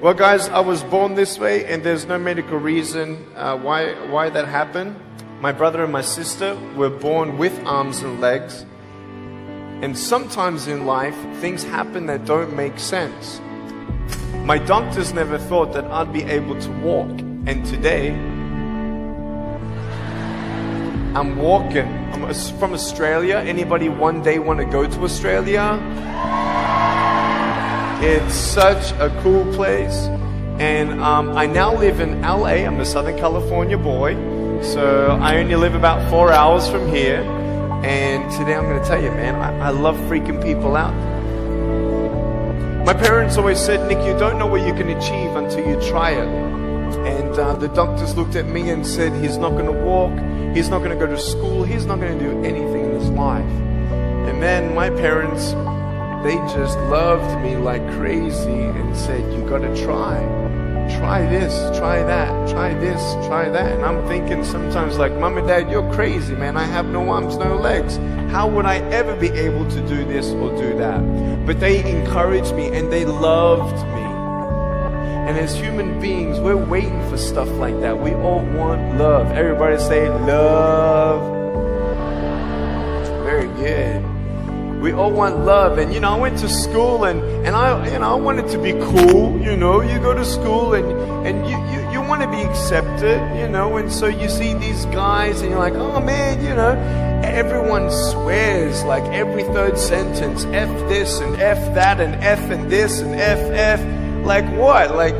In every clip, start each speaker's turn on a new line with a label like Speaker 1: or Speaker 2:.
Speaker 1: Well, guys, I was born this way, and there's no medical reason why that happened. My brother and my sister were born with arms and legs. And sometimes in life, things happen that don't make sense. My doctors never thought that I'd be able to walk. And today, I'm walking. I'm from Australia. Anybody one day want to go to Australia? It's such a cool place. And I now live in LA. I'm a Southern California boy. So I only live about 4 hours from here. And today I'm going to tell you, man, I love freaking people out. My parents always said, Nick, you don't know what you can achieve until you try it. And the doctors looked at me and said, he's not going to walk. He's not going to go to school. He's not going to do anything in his life. And then my parents, they just loved me like crazy and said, you got to try. Try this, try that, try this, try that. And I'm thinking sometimes like, Mom and Dad, you're crazy, man. I have no arms, no legs. How would I ever be able to do this or do that? But they encouraged me and they loved me. And as human beings, we're waiting for stuff like that. We all want love. Everybody say love. Very good. We all want love. And I went to school and I wanted to be cool. You go to school and you want to be accepted, and so you see these guys and you're like, oh man, everyone swears like every third sentence, F this and F that and F and this and F. Like what? Like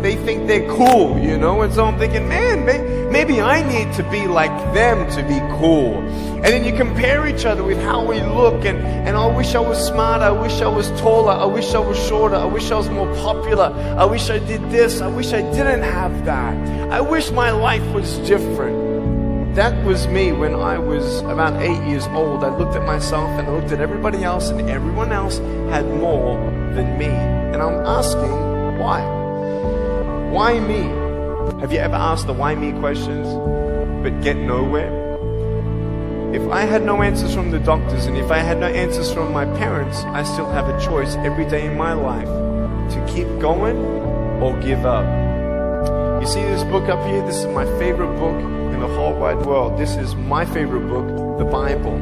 Speaker 1: they think they're cool, and so I'm thinking, man, maybe I need to be like them to be cool. And then you compare each other with how we look, and I wish I was smarter, I wish I was taller, I wish I was shorter, I wish I was more popular, I wish I did this, I wish I didn't have that. I wish my life was different. That was me when I was about 8 years old. I looked at myself and I looked at everybody else, and everyone else had more than me. And I'm asking, why? Why me? Have you ever asked the why me questions but get nowhere? If I had no answers from the doctors and if I had no answers from my parents, I still have a choice every day in my life to keep going or give up. You see this book up here? This is my favorite book in the whole wide world. This is my favorite book, the Bible.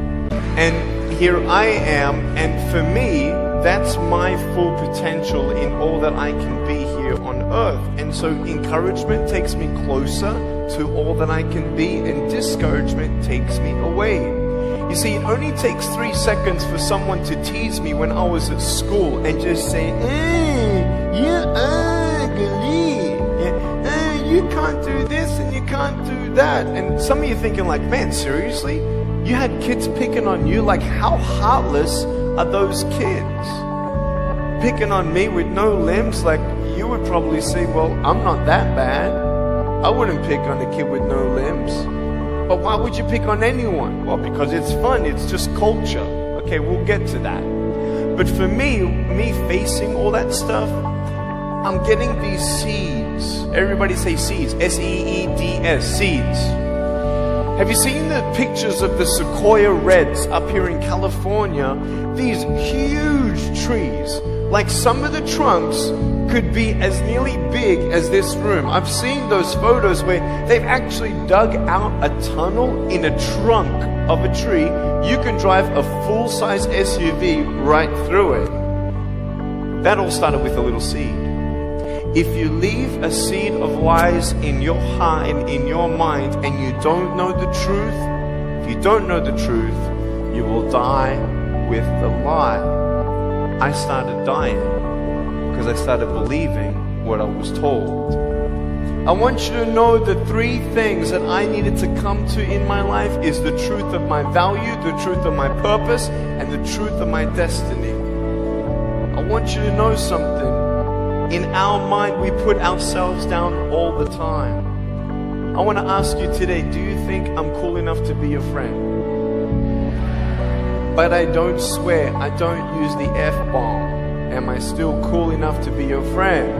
Speaker 1: And here I am, and for me, that's my full potential in all that I can be here on earth. And so encouragement takes me closer to all that I can be, and discouragement takes me away. You see, it only takes 3 seconds for someone to tease me when I was at school and just say, you're ugly. You can't do this and you can't do that. And some of you thinking like, man, seriously? You had kids picking on you? Like, how heartless are those kids? Picking on me with no limbs? Like, you would probably say, well, I'm not that bad. I wouldn't pick on a kid with no limbs. But why would you pick on anyone? Well, because it's fun. It's just culture. Okay, we'll get to that. But for me facing all that stuff, I'm getting these seeds. Everybody say seeds. S-E-E-D-S, seeds. Have you seen the pictures of the sequoia reds up here in California? These huge trees. Like some of the trunks could be as nearly big as this room. I've seen those photos where they've actually dug out a tunnel in a trunk of a tree. You can drive a full-size SUV right through it. That all started with a little seed. If you leave a seed of lies in your heart and in your mind and you don't know the truth, if you don't know the truth, you will die with the lie. I started dying because I started believing what I was told. I want you to know the 3 things that I needed to come to in my life is the truth of my value, the truth of my purpose, and the truth of my destiny. I want you to know something. In our mind, we put ourselves down all the time. I want to ask you today, do you think I'm cool enough to be your friend? But I don't swear, I don't use the F-bomb. Am I still cool enough to be your friend?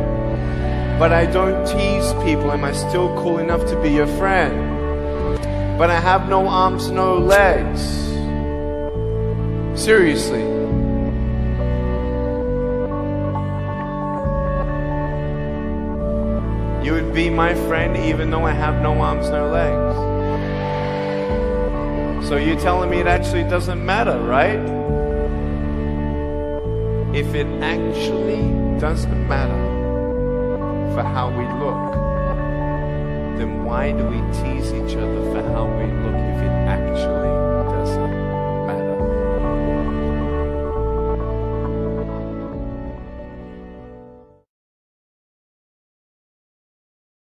Speaker 1: But I don't tease people. Am I still cool enough to be your friend? But I have no arms, no legs. Seriously. be my friend even though I have no arms, no legs. So you're telling me it actually doesn't matter, right? If it actually doesn't matter for how we look, then why do we tease each other for how we look if it actually